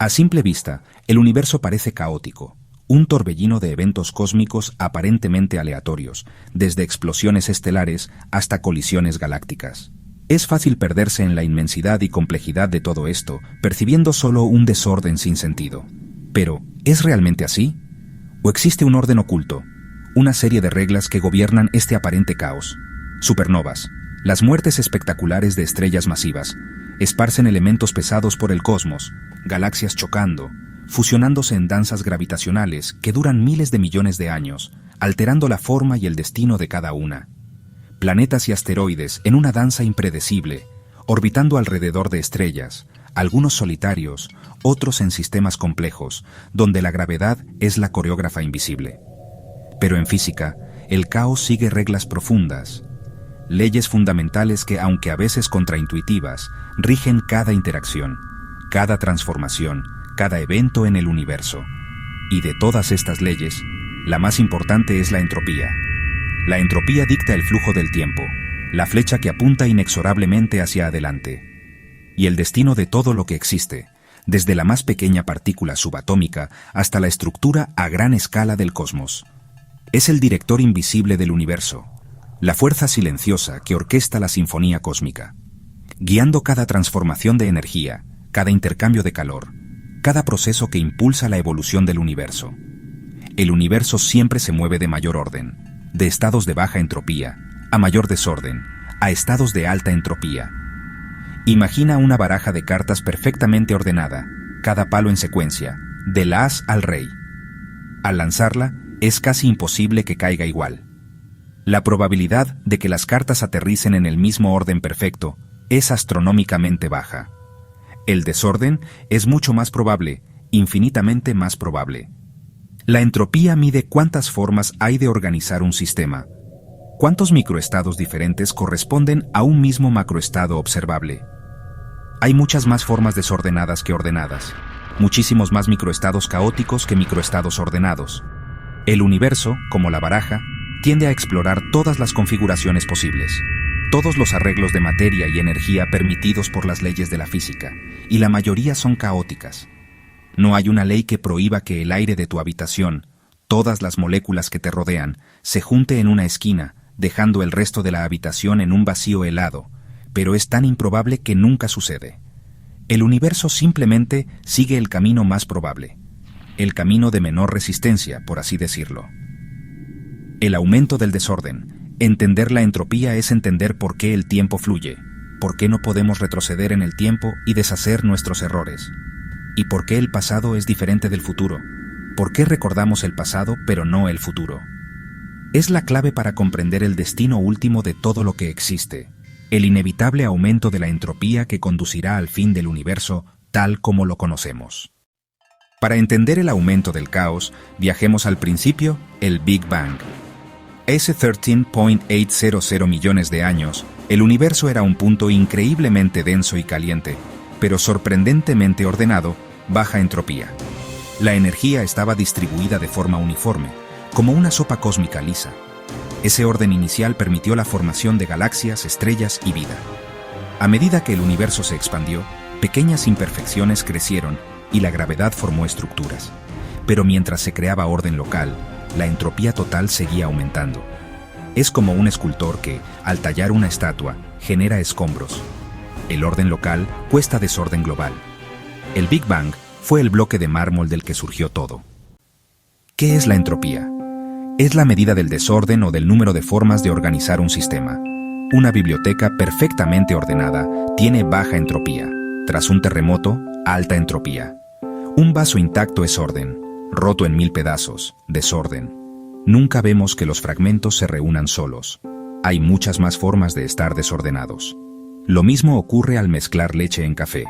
A simple vista, el universo parece caótico, un torbellino de eventos cósmicos aparentemente aleatorios, desde explosiones estelares hasta colisiones galácticas. Es fácil perderse en la inmensidad y complejidad de todo esto, percibiendo solo un desorden sin sentido. Pero, ¿es realmente así? ¿O existe un orden oculto? Una serie de reglas que gobiernan este aparente caos. Supernovas, las muertes espectaculares de estrellas masivas, esparcen elementos pesados por el cosmos, galaxias chocando, fusionándose en danzas gravitacionales que duran miles de millones de años, alterando la forma y el destino de cada una. Planetas y asteroides en una danza impredecible, orbitando alrededor de estrellas, algunos solitarios, otros en sistemas complejos, donde la gravedad es la coreógrafa invisible. Pero en física, el caos sigue reglas profundas, leyes fundamentales que, aunque a veces contraintuitivas, rigen cada interacción, cada transformación, cada evento en el universo. Y de todas estas leyes, la más importante es la entropía. La entropía dicta el flujo del tiempo, la flecha que apunta inexorablemente hacia adelante. Y el destino de todo lo que existe, desde la más pequeña partícula subatómica hasta la estructura a gran escala del cosmos. Es el director invisible del universo, la fuerza silenciosa que orquesta la sinfonía cósmica, guiando cada transformación de energía, cada intercambio de calor, cada proceso que impulsa la evolución del universo. El universo siempre se mueve de mayor orden, de estados de baja entropía, a mayor desorden, a estados de alta entropía. Imagina una baraja de cartas perfectamente ordenada, cada palo en secuencia, del as al rey. Al lanzarla, es casi imposible que caiga igual. La probabilidad de que las cartas aterricen en el mismo orden perfecto es astronómicamente baja. El desorden es mucho más probable, infinitamente más probable. La entropía mide cuántas formas hay de organizar un sistema. ¿Cuántos microestados diferentes corresponden a un mismo macroestado observable? Hay muchas más formas desordenadas que ordenadas, muchísimos más microestados caóticos que microestados ordenados. El universo, como la baraja, tiende a explorar todas las configuraciones posibles, todos los arreglos de materia y energía permitidos por las leyes de la física, y la mayoría son caóticas. No hay una ley que prohíba que el aire de tu habitación, todas las moléculas que te rodean, se junte en una esquina, dejando el resto de la habitación en un vacío helado, pero es tan improbable que nunca sucede. El universo simplemente sigue el camino más probable, el camino de menor resistencia, por así decirlo. El aumento del desorden. Entender la entropía es entender por qué el tiempo fluye, por qué no podemos retroceder en el tiempo y deshacer nuestros errores, y por qué el pasado es diferente del futuro, por qué recordamos el pasado pero no el futuro. Es la clave para comprender el destino último de todo lo que existe, el inevitable aumento de la entropía que conducirá al fin del universo tal como lo conocemos. Para entender el aumento del caos, viajemos al principio, el Big Bang. Hace 13.800 millones de años, el universo era un punto increíblemente denso y caliente, pero sorprendentemente ordenado, baja entropía. La energía estaba distribuida de forma uniforme, como una sopa cósmica lisa. Ese orden inicial permitió la formación de galaxias, estrellas y vida. A medida que el universo se expandió, pequeñas imperfecciones crecieron y la gravedad formó estructuras. Pero mientras se creaba orden local, la entropía total seguía aumentando. Es como un escultor que, al tallar una estatua, genera escombros. El orden local cuesta desorden global. El Big Bang fue el bloque de mármol del que surgió todo. ¿Qué es la entropía? Es la medida del desorden o del número de formas de organizar un sistema. Una biblioteca perfectamente ordenada tiene baja entropía. Tras un terremoto, alta entropía. Un vaso intacto es orden. Roto en 1000 pedazos, desorden. Nunca vemos que los fragmentos se reúnan solos. Hay muchas más formas de estar desordenados. Lo mismo ocurre al mezclar leche en café.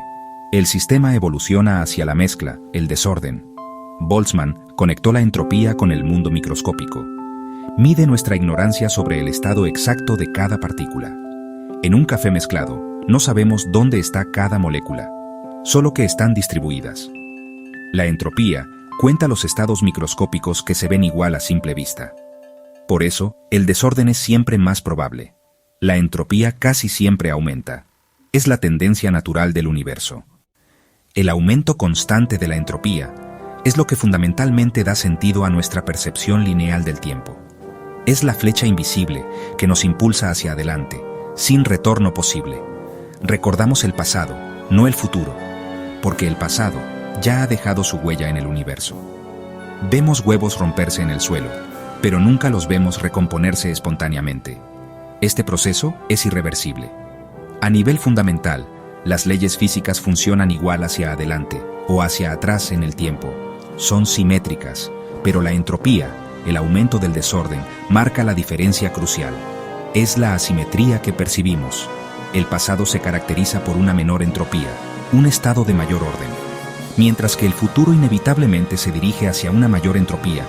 El sistema evoluciona hacia la mezcla, el desorden. Boltzmann conectó la entropía con el mundo microscópico. Mide nuestra ignorancia sobre el estado exacto de cada partícula. En un café mezclado, no sabemos dónde está cada molécula, solo que están distribuidas. La entropía cuenta los estados microscópicos que se ven igual a simple vista. Por eso, el desorden es siempre más probable. La entropía casi siempre aumenta. Es la tendencia natural del universo. El aumento constante de la entropía es lo que fundamentalmente da sentido a nuestra percepción lineal del tiempo. Es la flecha invisible que nos impulsa hacia adelante, sin retorno posible. Recordamos el pasado, no el futuro, porque el pasado ya ha dejado su huella en el universo. Vemos huevos romperse en el suelo, pero nunca los vemos recomponerse espontáneamente. Este proceso es irreversible. A nivel fundamental, las leyes físicas funcionan igual hacia adelante o hacia atrás en el tiempo. Son simétricas, pero la entropía, el aumento del desorden, marca la diferencia crucial. Es la asimetría que percibimos. El pasado se caracteriza por una menor entropía, un estado de mayor orden, mientras que el futuro inevitablemente se dirige hacia una mayor entropía,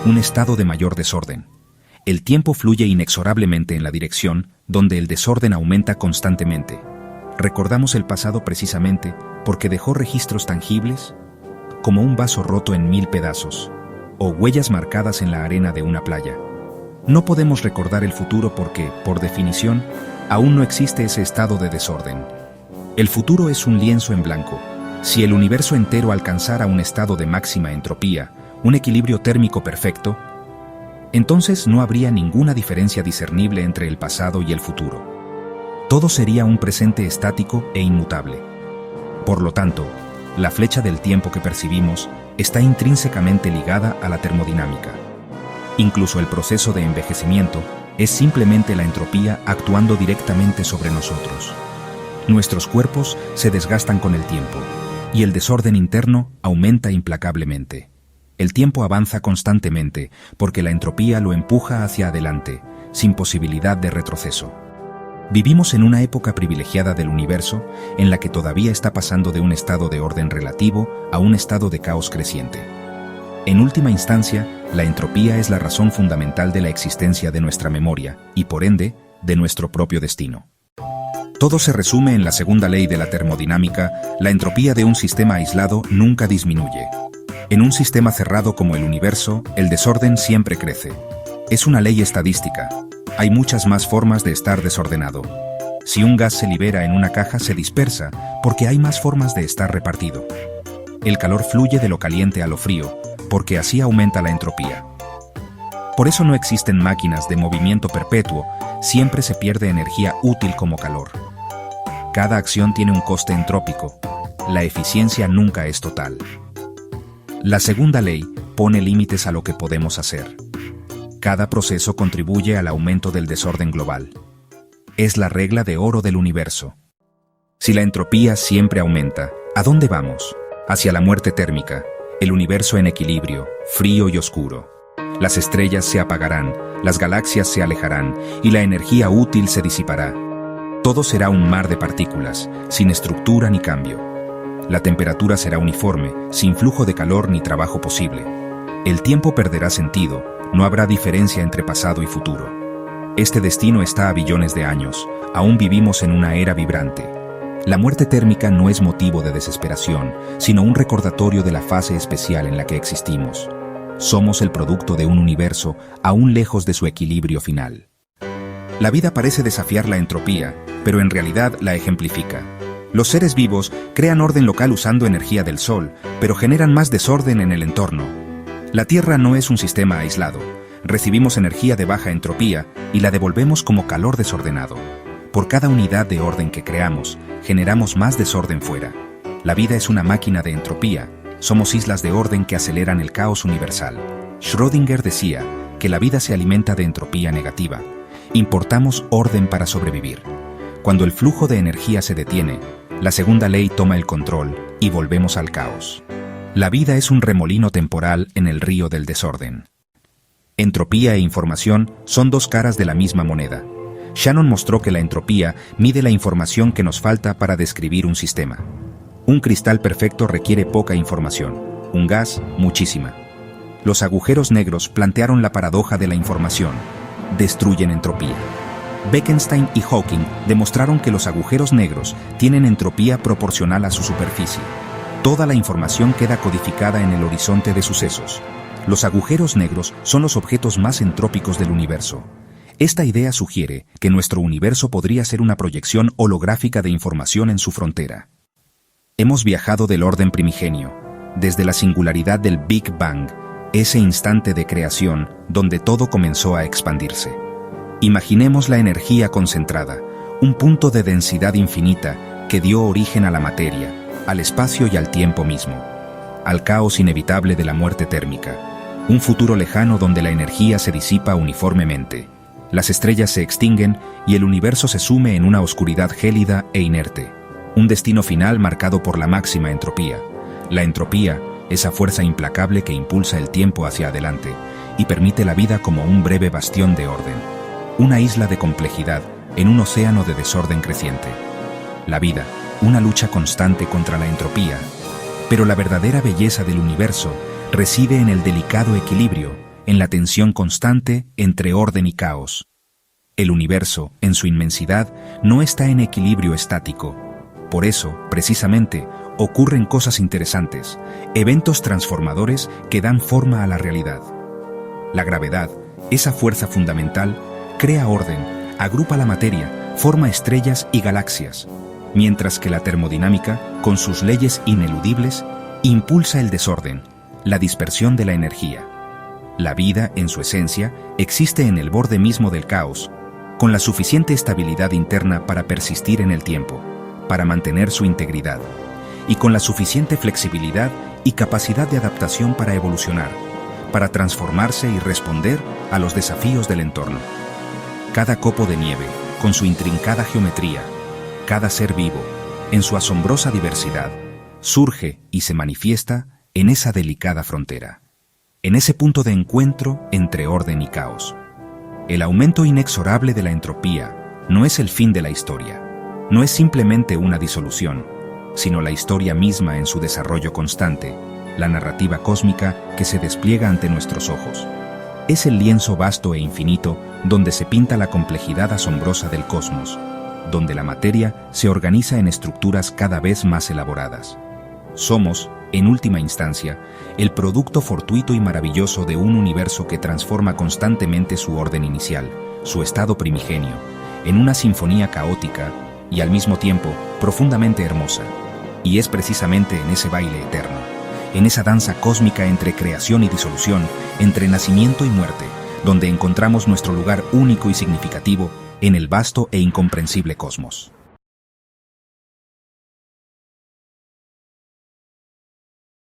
un estado de mayor desorden. El tiempo fluye inexorablemente en la dirección donde el desorden aumenta constantemente. Recordamos el pasado precisamente porque dejó registros tangibles, como un vaso roto en 1000 pedazos, o huellas marcadas en la arena de una playa. No podemos recordar el futuro porque, por definición, aún no existe ese estado de desorden. El futuro es un lienzo en blanco. Si el universo entero alcanzara un estado de máxima entropía, un equilibrio térmico perfecto, entonces no habría ninguna diferencia discernible entre el pasado y el futuro. Todo sería un presente estático e inmutable. Por lo tanto, la flecha del tiempo que percibimos está intrínsecamente ligada a la termodinámica. Incluso el proceso de envejecimiento es simplemente la entropía actuando directamente sobre nosotros. Nuestros cuerpos se desgastan con el tiempo, y el desorden interno aumenta implacablemente. El tiempo avanza constantemente porque la entropía lo empuja hacia adelante, sin posibilidad de retroceso. Vivimos en una época privilegiada del universo en la que todavía está pasando de un estado de orden relativo a un estado de caos creciente. En última instancia, la entropía es la razón fundamental de la existencia de nuestra memoria y, por ende, de nuestro propio destino. Todo se resume en la segunda ley de la termodinámica: la entropía de un sistema aislado nunca disminuye. En un sistema cerrado como el universo, el desorden siempre crece. Es una ley estadística. Hay muchas más formas de estar desordenado. Si un gas se libera en una caja, se dispersa porque hay más formas de estar repartido. El calor fluye de lo caliente a lo frío, porque así aumenta la entropía. Por eso no existen máquinas de movimiento perpetuo, siempre se pierde energía útil como calor. Cada acción tiene un coste entrópico. La eficiencia nunca es total. La segunda ley pone límites a lo que podemos hacer. Cada proceso contribuye al aumento del desorden global. Es la regla de oro del universo. Si la entropía siempre aumenta, ¿a dónde vamos? Hacia la muerte térmica, el universo en equilibrio, frío y oscuro. Las estrellas se apagarán, las galaxias se alejarán y la energía útil se disipará. Todo será un mar de partículas, sin estructura ni cambio. La temperatura será uniforme, sin flujo de calor ni trabajo posible. El tiempo perderá sentido, no habrá diferencia entre pasado y futuro. Este destino está a billones de años, aún vivimos en una era vibrante. La muerte térmica no es motivo de desesperación, sino un recordatorio de la fase especial en la que existimos. Somos el producto de un universo aún lejos de su equilibrio final. La vida parece desafiar la entropía, pero en realidad la ejemplifica. Los seres vivos crean orden local usando energía del sol, pero generan más desorden en el entorno. La Tierra no es un sistema aislado. Recibimos energía de baja entropía y la devolvemos como calor desordenado. Por cada unidad de orden que creamos, generamos más desorden fuera. La vida es una máquina de entropía. Somos islas de orden que aceleran el caos universal. Schrödinger decía que la vida se alimenta de entropía negativa. Importamos orden para sobrevivir. Cuando el flujo de energía se detiene, la segunda ley toma el control y volvemos al caos. La vida es un remolino temporal en el río del desorden. Entropía e información son dos caras de la misma moneda. Shannon mostró que la entropía mide la información que nos falta para describir un sistema. Un cristal perfecto requiere poca información, un gas, muchísima. Los agujeros negros plantearon la paradoja de la información. Destruyen entropía. Bekenstein y Hawking demostraron que los agujeros negros tienen entropía proporcional a su superficie. Toda la información queda codificada en el horizonte de sucesos. Los agujeros negros son los objetos más entrópicos del universo. Esta idea sugiere que nuestro universo podría ser una proyección holográfica de información en su frontera. Hemos viajado del orden primigenio, desde la singularidad del Big Bang, ese instante de creación donde todo comenzó a expandirse. Imaginemos la energía concentrada, un punto de densidad infinita que dio origen a la materia, al espacio y al tiempo mismo, al caos inevitable de la muerte térmica, un futuro lejano donde la energía se disipa uniformemente, las estrellas se extinguen y el universo se sume en una oscuridad gélida e inerte, un destino final marcado por la máxima entropía. La entropía, esa fuerza implacable que impulsa el tiempo hacia adelante y permite la vida como un breve bastión de orden, una isla de complejidad en un océano de desorden creciente. La vida, una lucha constante contra la entropía, pero la verdadera belleza del universo reside en el delicado equilibrio, en la tensión constante entre orden y caos. El universo, en su inmensidad, no está en equilibrio estático. Por eso, precisamente, ocurren cosas interesantes, eventos transformadores que dan forma a la realidad. La gravedad, esa fuerza fundamental, crea orden, agrupa la materia, forma estrellas y galaxias, mientras que la termodinámica, con sus leyes ineludibles, impulsa el desorden, la dispersión de la energía. La vida, en su esencia, existe en el borde mismo del caos, con la suficiente estabilidad interna para persistir en el tiempo, para mantener su integridad, y con la suficiente flexibilidad y capacidad de adaptación para evolucionar, para transformarse y responder a los desafíos del entorno. Cada copo de nieve, con su intrincada geometría, cada ser vivo, en su asombrosa diversidad, surge y se manifiesta en esa delicada frontera, en ese punto de encuentro entre orden y caos. El aumento inexorable de la entropía no es el fin de la historia, no es simplemente una disolución, sino la historia misma en su desarrollo constante, la narrativa cósmica que se despliega ante nuestros ojos. Es el lienzo vasto e infinito donde se pinta la complejidad asombrosa del cosmos, donde la materia se organiza en estructuras cada vez más elaboradas. Somos, en última instancia, el producto fortuito y maravilloso de un universo que transforma constantemente su orden inicial, su estado primigenio, en una sinfonía caótica y al mismo tiempo profundamente hermosa. Y es precisamente en ese baile eterno, en esa danza cósmica entre creación y disolución, entre nacimiento y muerte, donde encontramos nuestro lugar único y significativo en el vasto e incomprensible cosmos.